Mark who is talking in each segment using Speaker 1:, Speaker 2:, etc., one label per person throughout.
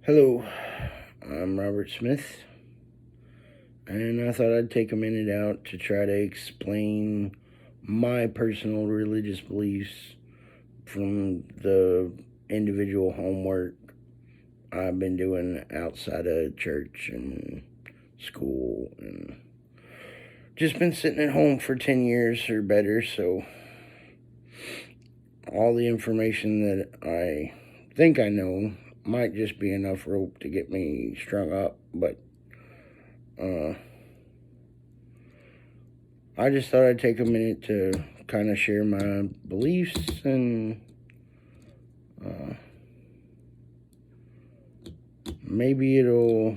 Speaker 1: Hello, I'm Robert Smith, and I thought I'd take a minute out to try to explain my personal religious beliefs from the individual homework I've been doing outside of church and school, and just been sitting at home for 10 years or better, so all the information that I think I know might just be enough rope to get me strung up, but I just thought I'd take a minute to kind of share my beliefs and maybe it'll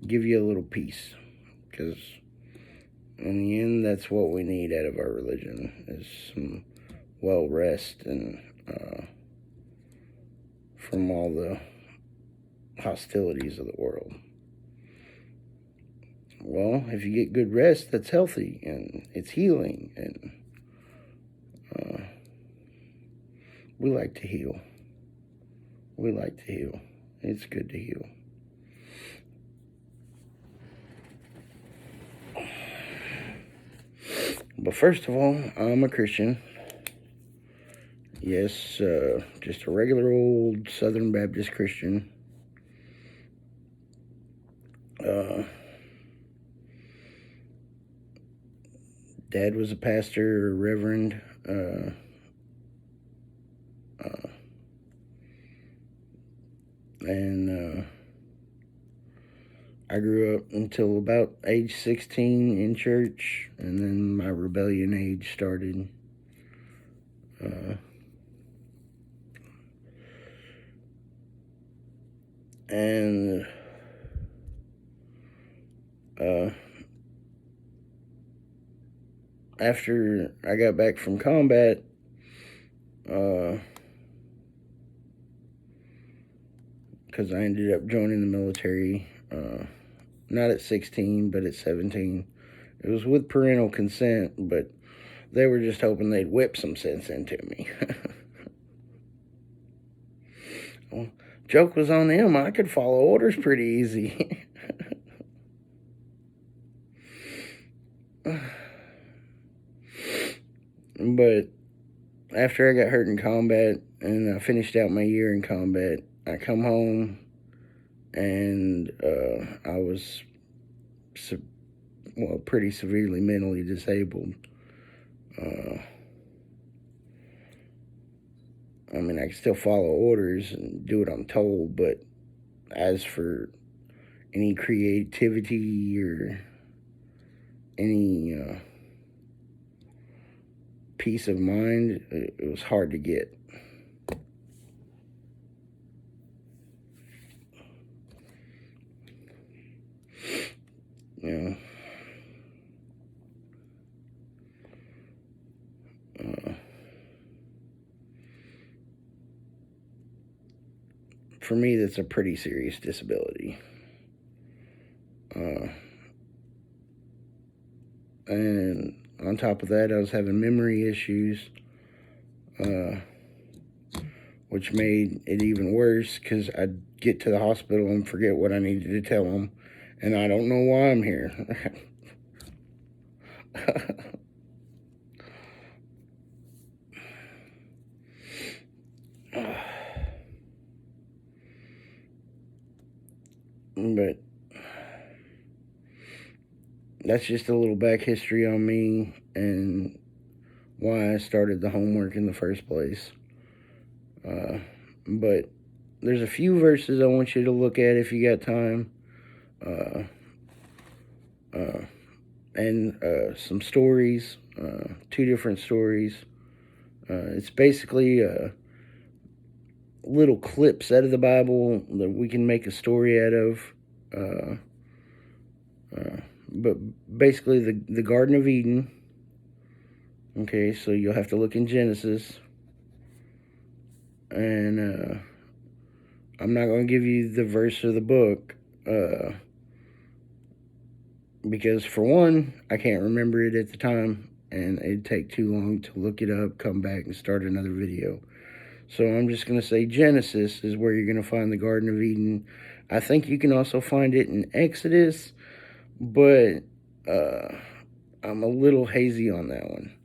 Speaker 1: give you a little peace, because in the end, that's what we need out of our religion, is some well rest and from all the hostilities of the world. Well, if you get good rest, that's healthy and it's healing, and we like to heal. We like to heal. It's good to heal. But first of all, I'm a Christian. Yes, just a regular old Southern Baptist Christian. Dad was a pastor or reverend. And I grew up until about age 16 in church, and then my rebellion age started. And after I got back from combat, because I ended up joining the military, not at 16, but at 17. It was with parental consent, but they were just hoping they'd whip some sense into me. Well, joke was on them. I could follow orders pretty easy. But after I got hurt in combat and I finished out my year in combat, I come home and I was pretty severely mentally disabled. I mean, I can still follow orders and do what I'm told, but as for any creativity or any peace of mind, it was hard to get. You know, for me, that's a pretty serious disability. And on top of that, I was having memory issues, which made it even worse because I'd get to the hospital and forget what I needed to tell them, and I don't know why I'm here. But that's just a little back history on me and why I started the homework in the first place. But there's a few verses I want you to look at if you got time. And some stories, 2 different stories. It's basically little clips out of the Bible that we can make a story out of. But basically, the Garden of Eden. Okay, so you'll have to look in Genesis. And I'm not going to give you the verse of the book. Because, for one, I can't remember it at the time. And it'd take too long to look it up, come back, and start another video. So I'm just going to say Genesis is where you're going to find the Garden of Eden. I think you can also find it in Exodus, but I'm a little hazy on that one.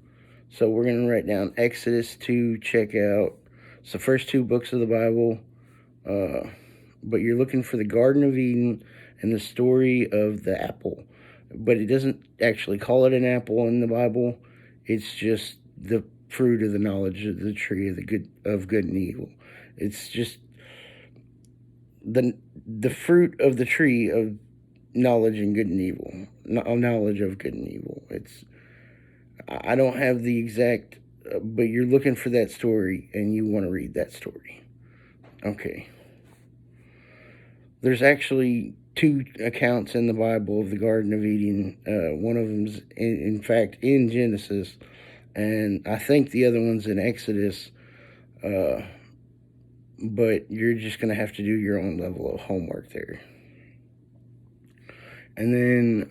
Speaker 1: So we're going to write down Exodus to check out. It's the first 2 books of the Bible. But you're looking for the Garden of Eden and the story of the apple. But it doesn't actually call it an apple in the Bible. It's just the fruit of the knowledge of the tree of the good and evil. It's just the fruit of the tree of knowledge and good and evil. Knowledge of good and evil. I don't have the exact, but you're looking for that story and you want to read that story. Okay. There's actually 2 accounts in the Bible of the Garden of Eden. One of them's, in fact, in Genesis, and I think the other one's in Exodus. But you're just going to have to do your own level of homework there. And then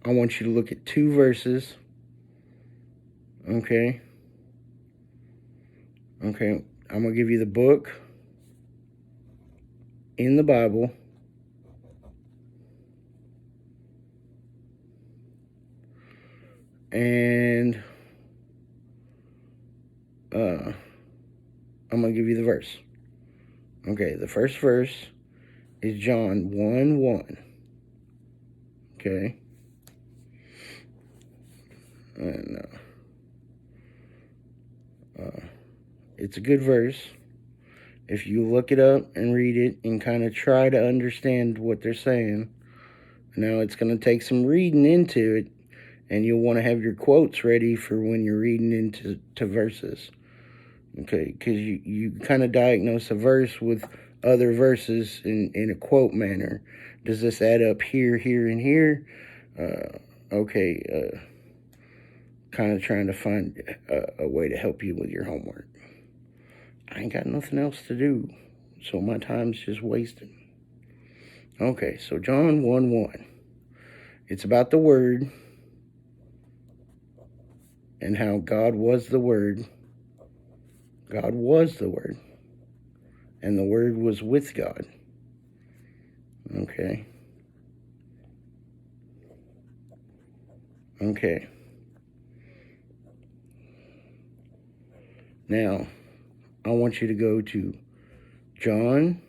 Speaker 1: I want you to look at 2 verses. Okay. I'm going to give you the book in the Bible. And I'm going to give you the verse. Okay, the first verse is John 1:1. Okay. And it's a good verse. If you look it up and read it and kind of try to understand what they're saying. Now, it's going to take some reading into it, and you'll want to have your quotes ready for when you're reading into verses. Okay, because you kind of diagnose a verse with other verses in a quote manner. Does this add up here, here, and here? Kind of trying to find a way to help you with your homework. I ain't got nothing else to do, so my time's just wasted. Okay, so John 1:1. It's about the Word and how God was the Word. God was the Word. And the Word was with God. Okay. Okay. Now, I want you to go to John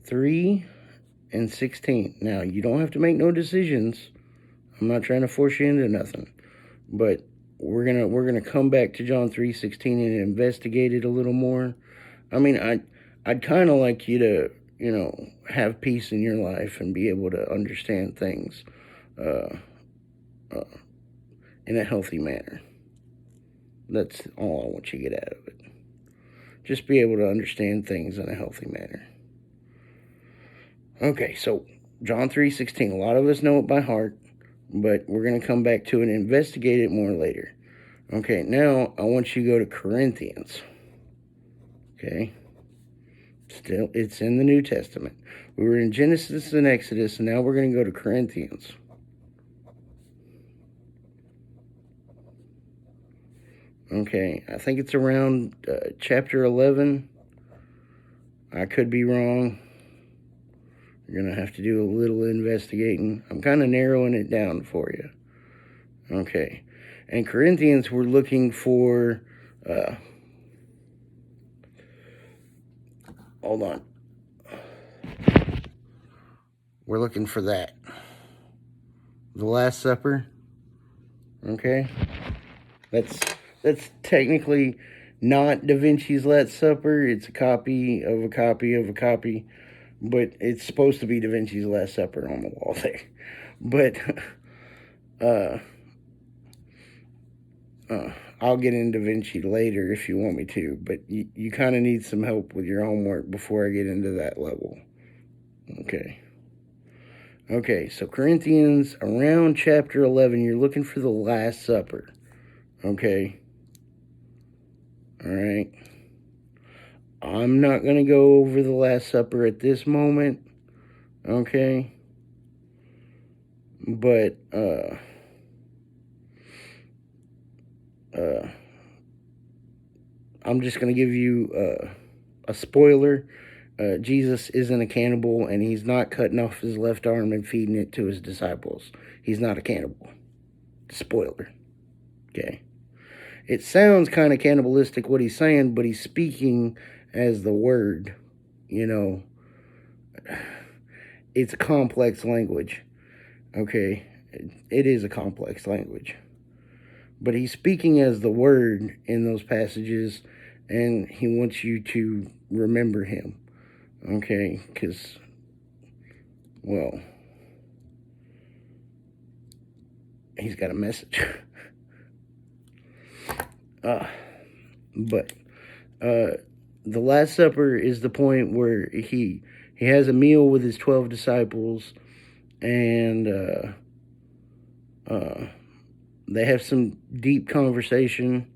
Speaker 1: 3:16. Now, you don't have to make no decisions. I'm not trying to force you into nothing. But we're gonna come back to John 3:16 and investigate it a little more. I mean, I'd kind of like you to, have peace in your life and be able to understand things in a healthy manner. That's all I want you to get out of it. Just be able to understand things in a healthy manner. Okay, so John 3:16. A lot of us know it by heart, but we're going to come back to it and investigate it more later. Okay, now I want you to go to Corinthians. Okay. Still, it's in the New Testament. We were in Genesis and Exodus, and now we're going to go to Corinthians. Okay, I think it's around chapter 11. I could be wrong. You're going to have to do a little investigating. I'm kind of narrowing it down for you. Okay. And Corinthians, we're looking for... hold on. We're looking for that. The Last Supper. Okay. That's technically not Da Vinci's Last Supper. It's a copy of a copy of a copy. But it's supposed to be Da Vinci's Last Supper on the wall there. But I'll get into Da Vinci later if you want me to. But you kind of need some help with your homework before I get into that level. Okay. Okay, so Corinthians, around chapter 11, you're looking for the Last Supper. Okay. All right. I'm not going to go over the Last Supper at this moment. Okay. But I'm just going to give you a spoiler. Jesus isn't a cannibal, and he's not cutting off his left arm and feeding it to his disciples. He's not a cannibal. Spoiler. Okay. It sounds kind of cannibalistic what he's saying, but he's speaking as the Word. You know, it's a complex language. Okay. It is a complex language. But he's speaking as the Word in those passages, and he wants you to remember him. Okay, because, well, he's got a message. But the Last Supper is the point where he has a meal with his 12 disciples, and they have some deep conversation.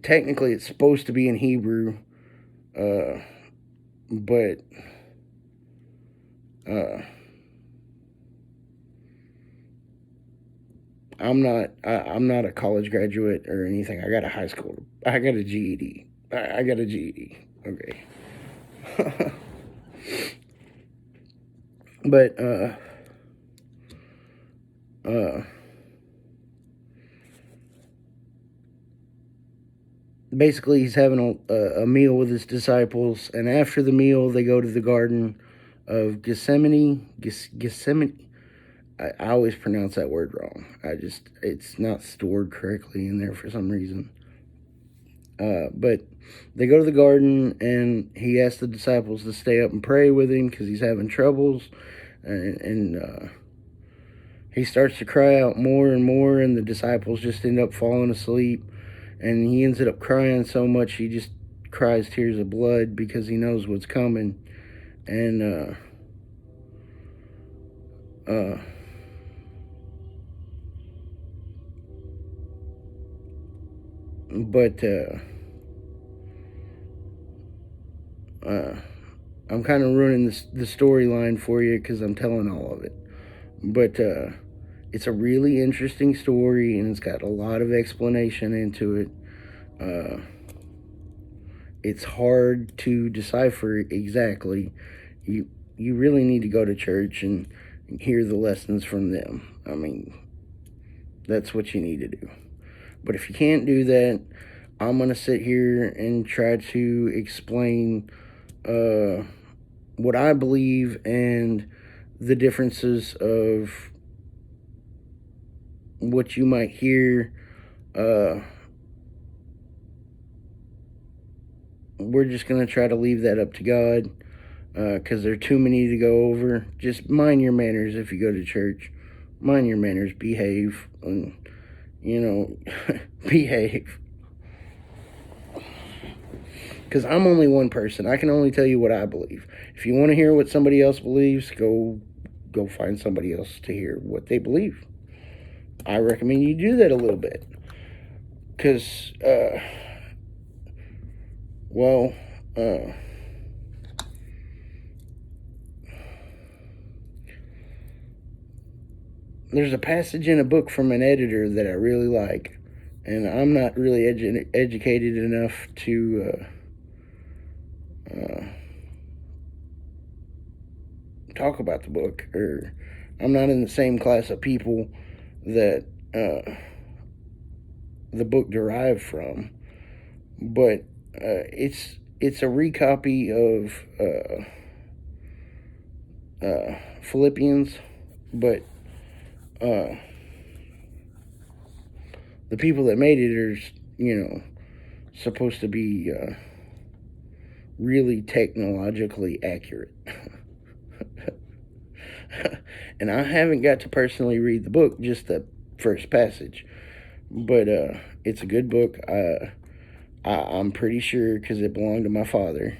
Speaker 1: Technically it's supposed to be in Hebrew, but I'm not a college graduate or anything. I got a GED. I got a GED. Okay. But basically he's having a meal with his disciples, and after the meal they go to the Garden of Gethsemane. Gethsemane. I always pronounce that word wrong. It's not stored correctly in there for some reason. But they go to the garden, and he asks the disciples to stay up and pray with him because he's having troubles, and he starts to cry out more and more, and the disciples just end up falling asleep, and he ends up crying so much he just cries tears of blood because he knows what's coming, and but I'm kind of ruining the storyline for you because I'm telling all of it. But it's a really interesting story, and it's got a lot of explanation into it. It's hard to decipher exactly. You really need to go to church and hear the lessons from them. I mean, that's what you need to do. But if you can't do that, I'm going to sit here and try to explain what I believe and the differences of what you might hear. We're just going to try to leave that up to God because there are too many to go over. Just mind your manners if you go to church. Mind your manners. Behave. And, behave. Because I'm only one person. I can only tell you what I believe. If you want to hear what somebody else believes, go find somebody else to hear what they believe. I recommend you do that a little bit. Because, there's a passage in a book from an editor that I really like. And I'm not really educated enough to talk about the book, or I'm not in the same class of people that the book derived from, but it's a recopy of Philippians, but the people that made it are supposed to be really technologically accurate. And I haven't got to personally read the book, just the first passage. But it's a good book. I'm pretty sure because it belonged to my father.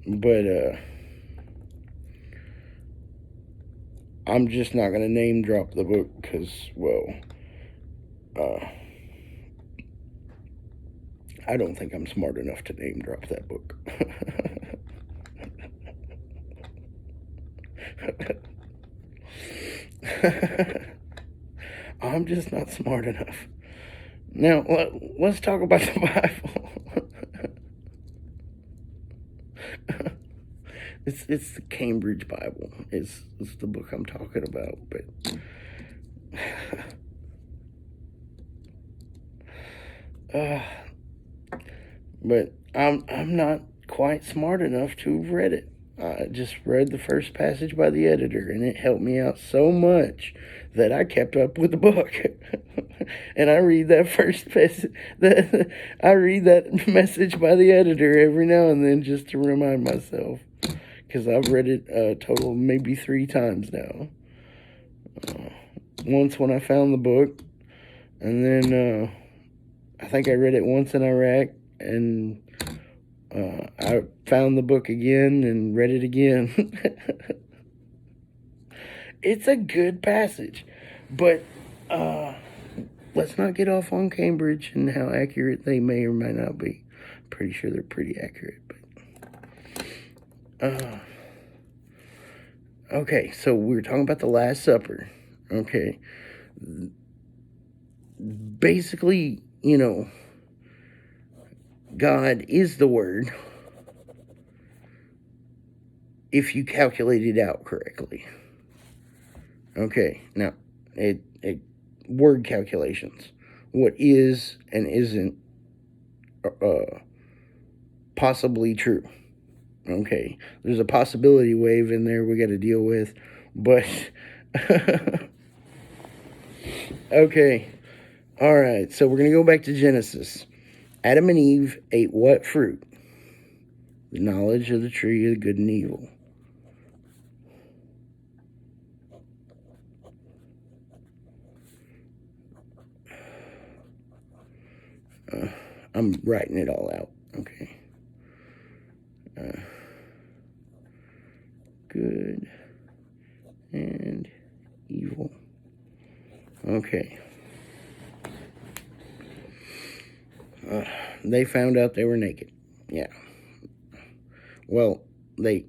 Speaker 1: But I'm just not going to name drop the book because, I don't think I'm smart enough to name drop that book. I'm just not smart enough. Now, let's talk about the Bible. It's the Cambridge Bible. It's the book I'm talking about. But I'm not quite smart enough to have read it. I just read the first passage by the editor, and it helped me out so much that I kept up with the book. And I read that first passage. I read that message by the editor every now and then just to remind myself, because I've read it a total of maybe 3 times now. Once when I found the book, and then I think I read it once in Iraq, and I found the book again and read it again. It's a good passage, but let's not get off on Cambridge and how accurate they may or may not be. Pretty sure they're pretty accurate, but okay, so we were talking about the Last Supper. Okay, basically, God is the Word if you calculate it out correctly. Okay, now, word calculations. What is and isn't possibly true. Okay, there's a possibility wave in there we got to deal with, but okay, all right, so we're going to go back to Genesis. Adam and Eve ate what fruit? The knowledge of the tree of good and evil. I'm writing it all out, okay. Good and evil. Okay. They found out they were naked. Yeah. Well, they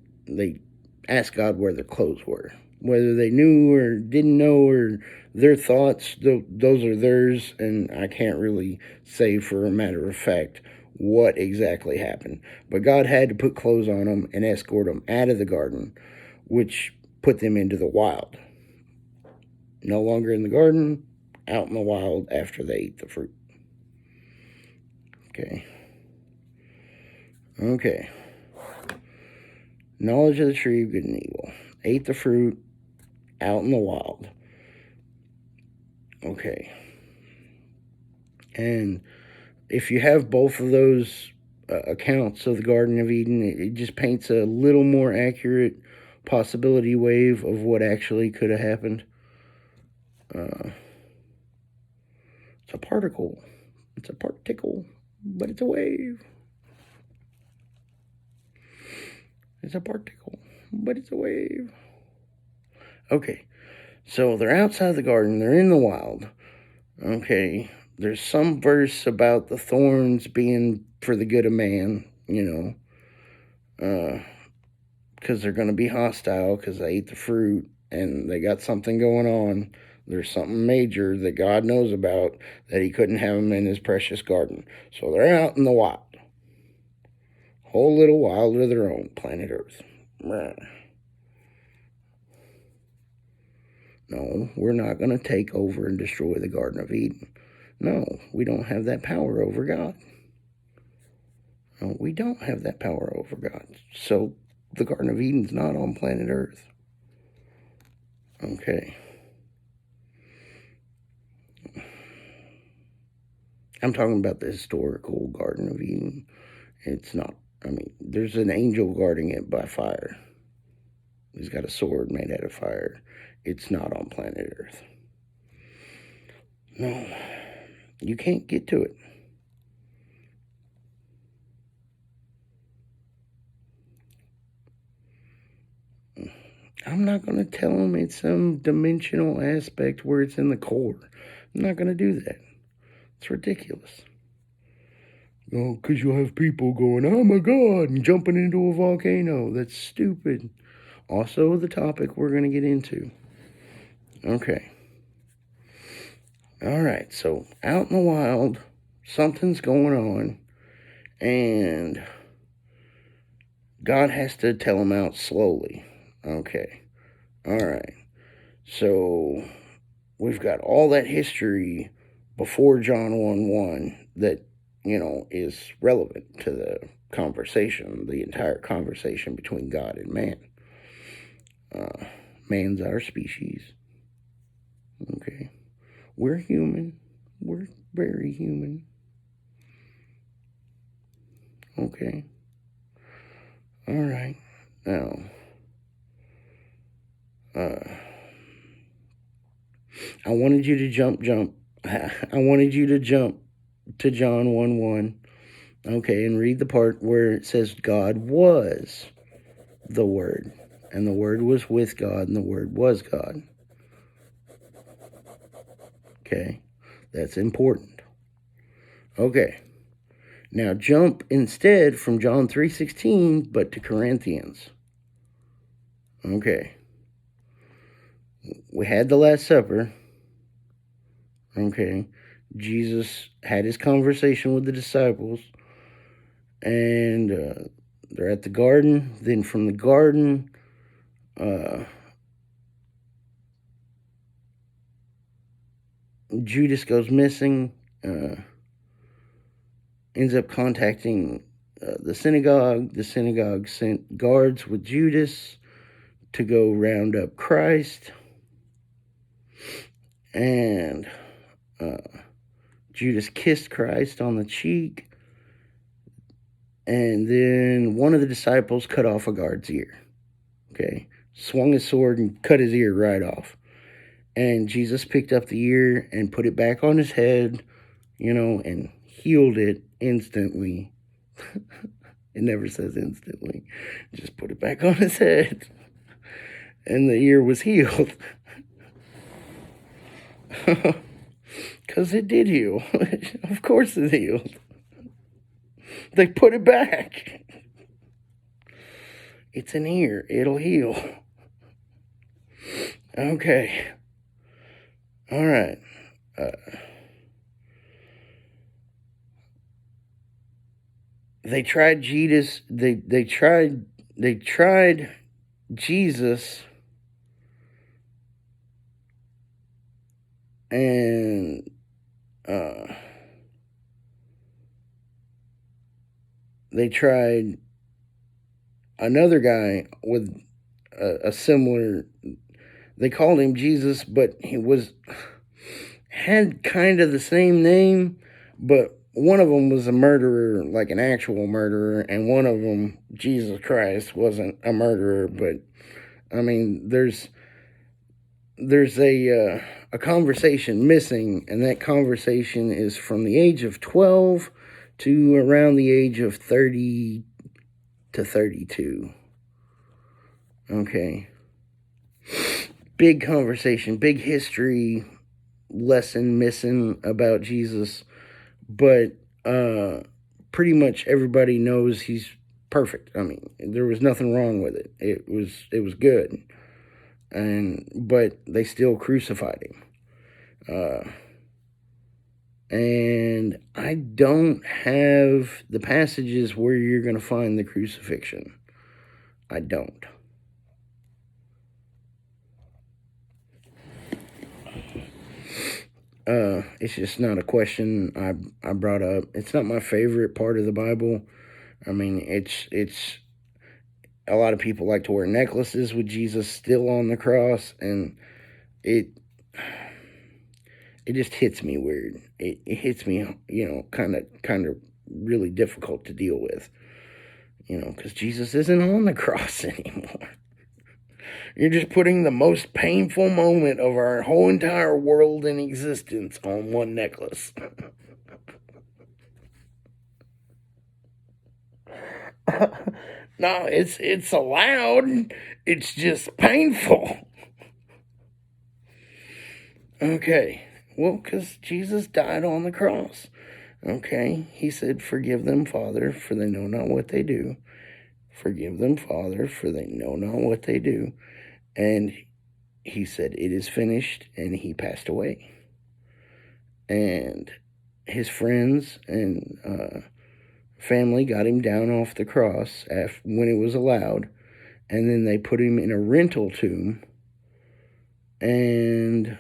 Speaker 1: asked God where their clothes were. Whether they knew or didn't know, or their thoughts, those are theirs, and I can't really say for a matter of fact what exactly happened. But God had to put clothes on them and escort them out of the garden, which put them into the wild. No longer in the garden, out in the wild after they ate the fruit. Okay. Knowledge of the tree of good and evil. Ate the fruit, out in the wild. Okay. And if you have both of those accounts of the Garden of Eden, it just paints a little more accurate possibility wave of what actually could have happened. It's a particle. It's a particle, but it's a wave. It's a particle, but it's a wave. Okay, so they're outside the garden. They're in the wild. Okay, there's some verse about the thorns being for the good of man, because they're going to be hostile because they ate the fruit and they got something going on. There's something major that God knows about that he couldn't have them in his precious garden. So they're out in the wild. Whole little wild of their own, planet Earth. No, we're not going to take over and destroy the Garden of Eden. No, we don't have that power over God. No, we don't have that power over God. So the Garden of Eden's not on planet Earth. Okay. I'm talking about the historical Garden of Eden. It's not, there's an angel guarding it by fire. He's got a sword made out of fire. It's not on planet Earth. No, you can't get to it. I'm not going to tell them it's some dimensional aspect where it's in the core. I'm not going to do that. It's ridiculous. Oh, because you'll have people going, oh my God, and jumping into a volcano. That's stupid. Also the topic we're going to get into. Okay. All right, so out in the wild, something's going on, and God has to tell him out slowly. Okay. All right. So we've got all that history before John 1:1 that, is relevant to the conversation, the entire conversation between God and man. Man's our species. Okay. We're human. We're very human. Okay. All right. Now, I wanted you to jump. I wanted you to jump to John 1:1. Okay, and read the part where it says God was the Word, and the Word was with God, and the Word was God. Okay, that's important. Okay, now jump instead from John 3:16, but to Corinthians. Okay, we had the Last Supper. Okay, Jesus had his conversation with the disciples, and they're at the garden. Then from the garden, Judas goes missing, ends up contacting the synagogue. The synagogue sent guards with Judas to go round up Christ. And Judas kissed Christ on the cheek. And then one of the disciples cut off a guard's ear. Okay. Swung his sword and cut his ear right off. And Jesus picked up the ear and put it back on his head, and healed it instantly. It never says instantly. Just put it back on his head. And the ear was healed. Because it did heal. Of course it healed. They put it back. It's an ear. It'll heal. Okay. All right. They tried Jesus. They tried Jesus, and they tried another guy with a similar. They called him Jesus, but he had kind of the same name, but one of them was a murderer, like an actual murderer, and one of them, Jesus Christ, wasn't a murderer. But I mean, there's a conversation missing, and that conversation is from the age of 12 to around the age of 30 to 32. Okay. Big conversation, big history lesson missing about Jesus, but pretty much everybody knows he's perfect. I mean, there was nothing wrong with it. It was good, but they still crucified him. And I don't have the passages where you're going to find the crucifixion. I don't. It's just not a question I brought up. It's not my favorite part of the Bible. I mean, it's a lot of people like to wear necklaces with Jesus still on the cross, and it just hits me weird. It hits me, kind of really difficult to deal with, because Jesus isn't on the cross anymore. You're just putting the most painful moment of our whole entire world in existence on one necklace. No, it's allowed. It's just painful. Okay. Well, because Jesus died on the cross. Okay. He said, "Forgive them, Father, for they know not what they do." Forgive them, Father, for they know not what they do. And he said, it is finished, and he passed away. And his friends and family got him down off the cross when it was allowed, and then they put him in a rental tomb. And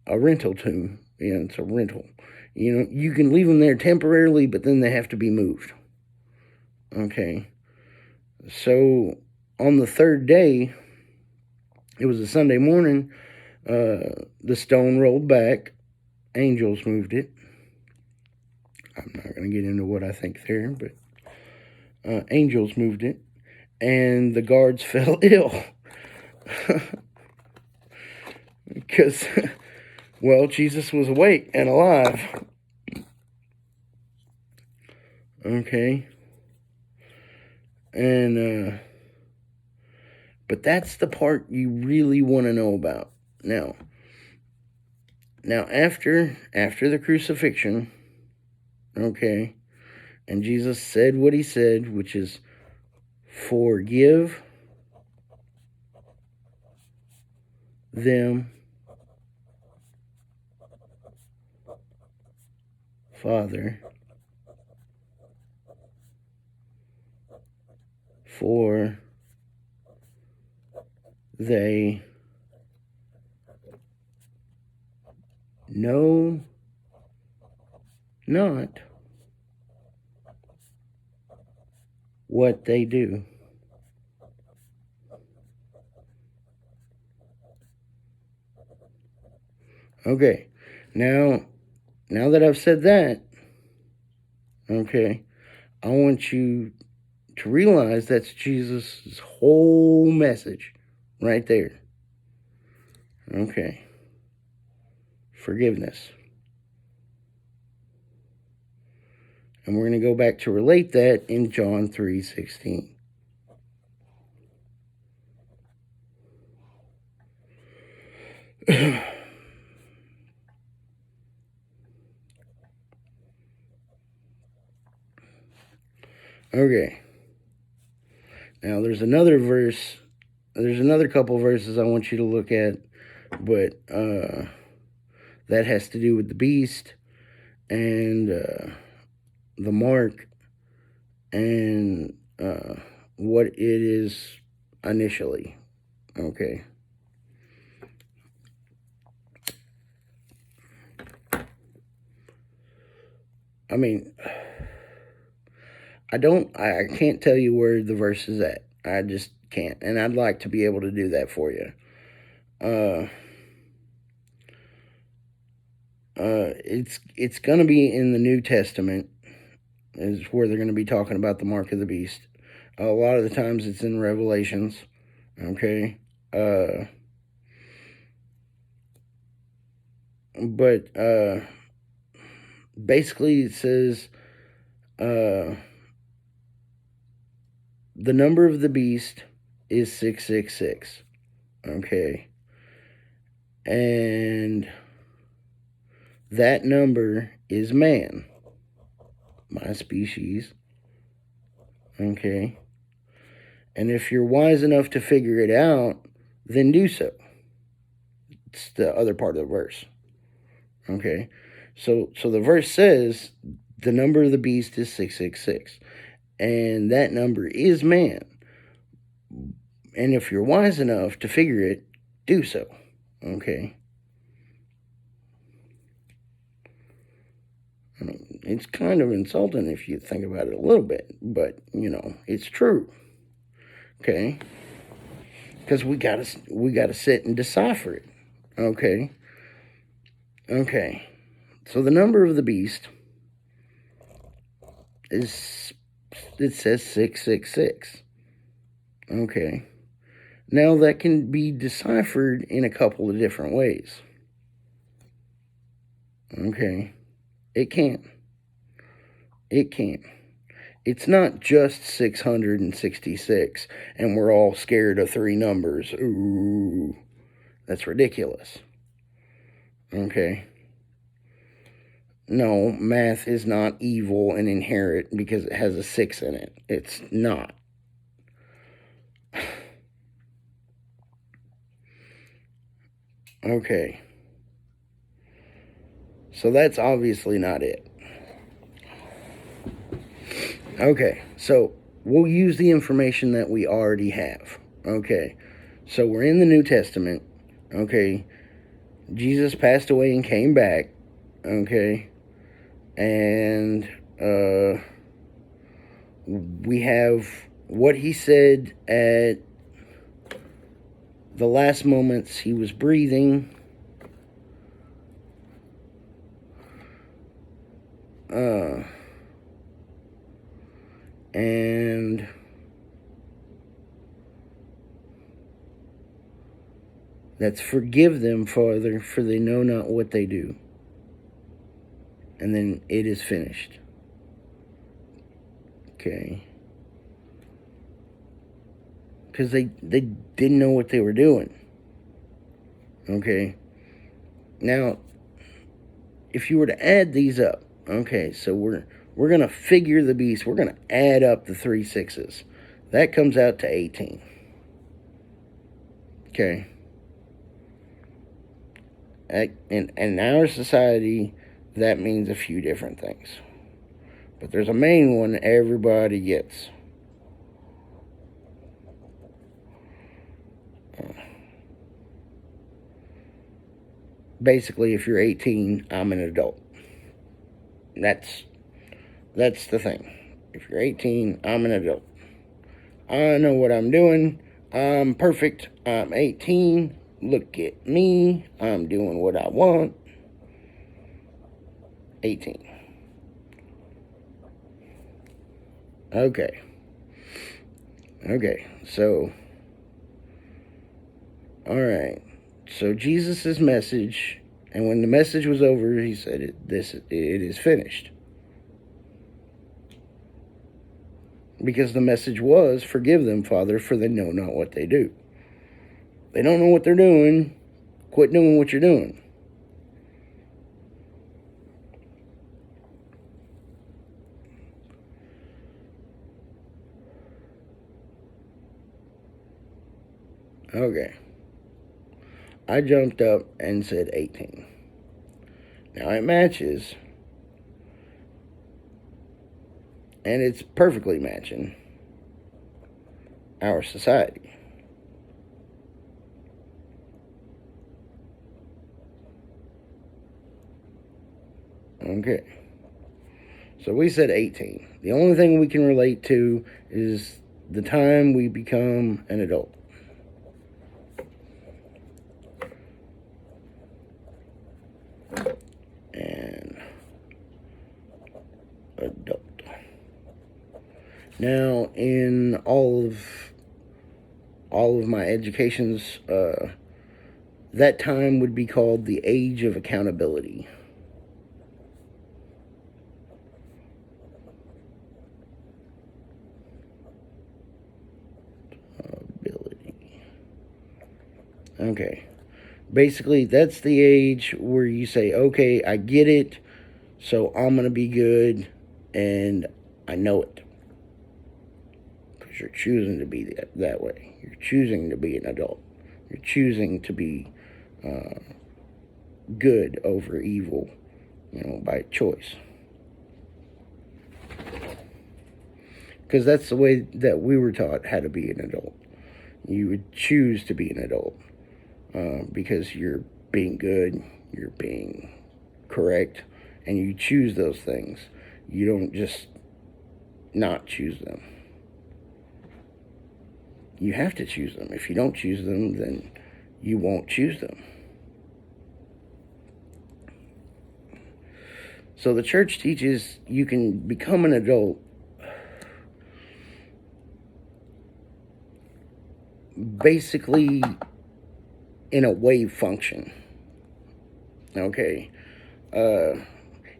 Speaker 1: a rental tomb, it's a rental. You can leave them there temporarily, but then they have to be moved. Okay. So on the third day, it was a Sunday morning, the stone rolled back. Angels moved it. I'm not going to get into what I think there, but angels moved it. And the guards fell ill. Because, well, Jesus was awake and alive. Okay. And, but that's the part you really want to know about. Now, after the crucifixion, okay, and Jesus said what he said, which is, forgive them, Father, for they know not what they do. Okay, now that I've said that, okay, I want you to realize that's Jesus' whole message right there. Okay. Forgiveness. And we're going to go back to relate that in John 3:16. Okay. Now there's another verse. There's another couple verses I want you to look at, but that has to do with the beast and the mark and what it is initially. Okay. I mean, I can't tell you where the verse is at. I just can't. And I'd like to be able to do that for you. It's going to be in the New Testament, is where they're going to be talking about the mark of the beast. A lot of the times it's in Revelations. Okay. But basically it says the number of the beast is 666. Okay. And that number is man, my species. Okay. And if you're wise enough to figure it out, then do so. It's the other part of the verse. Okay. So the verse says the number of the beast is 666. And that number is man. And if you're wise enough to figure it, do so. Okay. I mean, it's kind of insulting if you think about it a little bit, but, it's true. Okay? Because we gotta sit and decipher it. Okay? Okay. So the number of the beast it says 666. Okay. Now that can be deciphered in a couple of different ways. Okay. It can. It's not just 666 and we're all scared of three numbers. Ooh, that's ridiculous. Okay. No, math is not evil and inherent because it has a 6 in it. It's not. Okay. So that's obviously not it. Okay. So we'll use the information that we already have. Okay. So we're in the New Testament. Okay. Jesus passed away and came back. Okay. And we have what he said at the last moments he was breathing. And that's forgive them, Father, for they know not what they do. And then it is finished. Okay. Because they didn't know what they were doing. Okay. Now, if you were to add these up, okay, so we're going to figure the beast. We're going to add up the 3 6s. That comes out to 18. Okay. In our society, that means a few different things. But there's a main one everybody gets. Basically, if you're 18, I'm an adult. That's the thing. If you're 18, I'm an adult. I know what I'm doing. I'm perfect. I'm 18. Look at me. I'm doing what I want. 18. Okay. So, all right. So Jesus' message, and when the message was over, he said, it is finished. Because the message was, forgive them, Father, for they know not what they do. They don't know what they're doing. Quit doing what you're doing. Okay. I jumped up and said 18. Now it matches, and it's perfectly matching our society. Okay. So we said 18. The only thing we can relate to is the time we become an adult. And adult. Now, in all of my educations, that time would be called the age of accountability. Okay. Basically, that's the age where you say, okay, I get it, so I'm going to be good, and I know it. Because you're choosing to be that way. You're choosing to be an adult. You're choosing to be good over evil, by choice. Because that's the way that we were taught how to be an adult. You would choose to be an adult. Because you're being good, you're being correct, and you choose those things. You don't just not choose them. You have to choose them. If you don't choose them, then you won't choose them. So the church teaches you can become an adult basically in a wave function. Okay.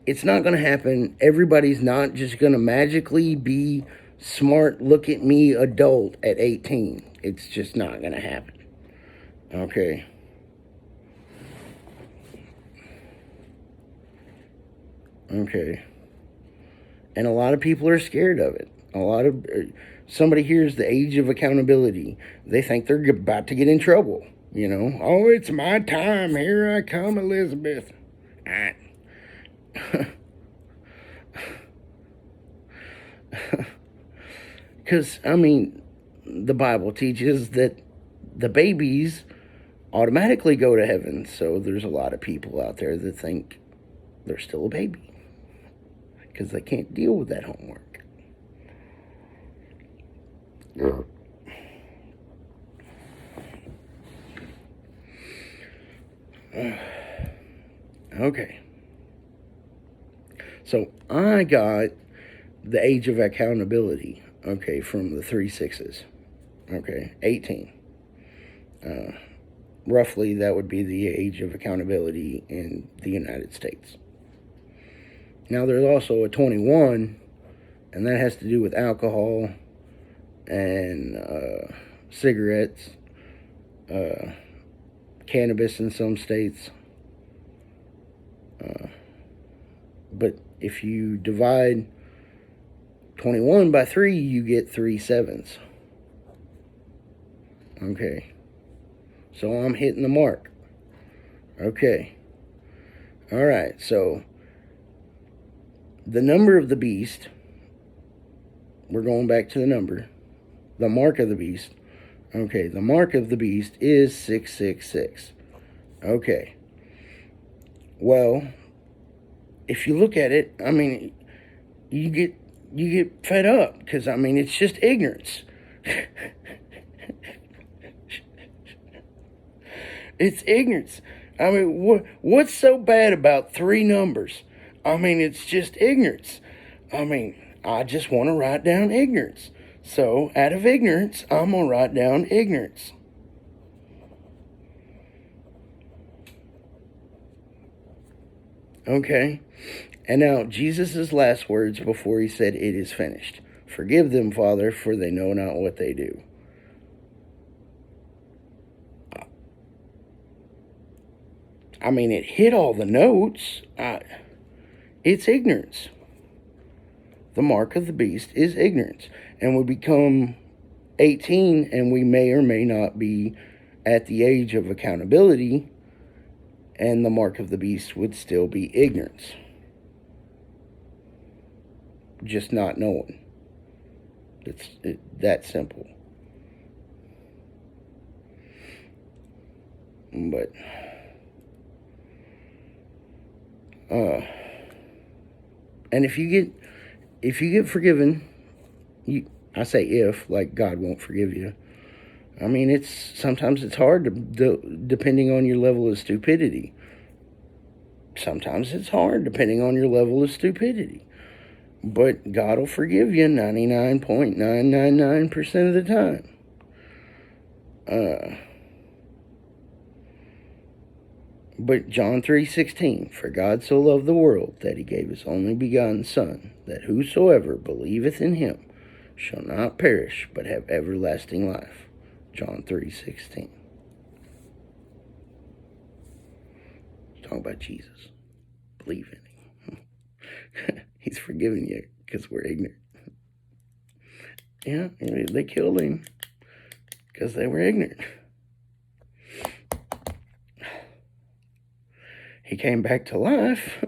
Speaker 1: It's not going to happen. Everybody's not just going to magically be smart, look at me, adult at 18. It's just not going to happen. Okay. And a lot of people are scared of it. Somebody hears the age of accountability. They think they're about to get in trouble. You know, oh, it's my time. Here I come, Elizabeth. Because, I mean, the Bible teaches that the babies automatically go to heaven. So there's a lot of people out there that think they're still a baby because they can't deal with that homework. Yeah. Okay. So I got the age of accountability, okay, from the 3 6s. Okay, 18. Roughly, that would be the age of accountability in the United States. Now, there's also a 21, and that has to do with alcohol and cigarettes, cannabis in some states. But if you divide 21 by 3, you get 3 7s. Okay. So I'm hitting the mark. Okay. All right. So the number of the beast, we're going back to the number, the mark of the beast. Okay. The mark of the beast is 666. Okay. Well, if you look at it, I mean, you get fed up because, I mean, it's just ignorance. It's ignorance. I mean, what's so bad about 3 numbers? I mean, it's just ignorance. I mean, I just want to write down ignorance. So, out of ignorance, I'm going to write down ignorance. Okay? And now, Jesus' last words before he said, "It is finished. Forgive them, Father, for they know not what they do." I mean, it hit all the notes. It's ignorance. The mark of the beast is ignorance. And we become 18, and we may or may not be at the age of accountability, and the mark of the beast would still be ignorance. Just not knowing. It's that simple. But and if you get forgiven, I say if, like God won't forgive you. I mean, sometimes it's hard depending on your level of stupidity. Sometimes it's hard depending on your level of stupidity. But God will forgive you 99.999% of the time. But John 3:16, for God so loved the world that he gave his only begotten Son, that whosoever believeth in him shall not perish, but have everlasting life. John 3:16. Talking about Jesus. Believe in him. He's forgiven you because we're ignorant. Yeah, they killed him because they were ignorant. He came back to life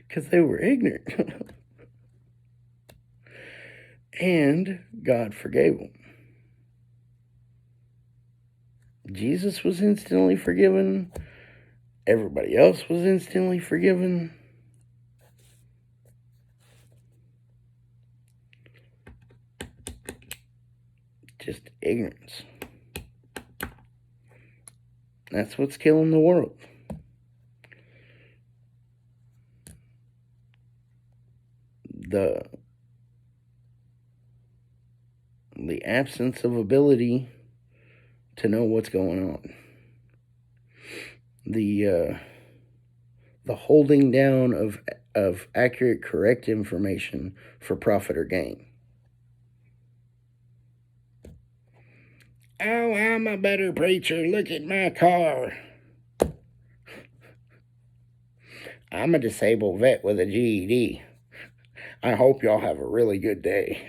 Speaker 1: because they were ignorant. And God forgave them. Jesus was instantly forgiven. Everybody else was instantly forgiven. Just ignorance. That's what's killing the world. The absence of ability to know what's going on. The holding down of accurate, correct information for profit or gain. Oh, I'm a better preacher. Look at my car. I'm a disabled vet with a GED. I hope y'all have a really good day.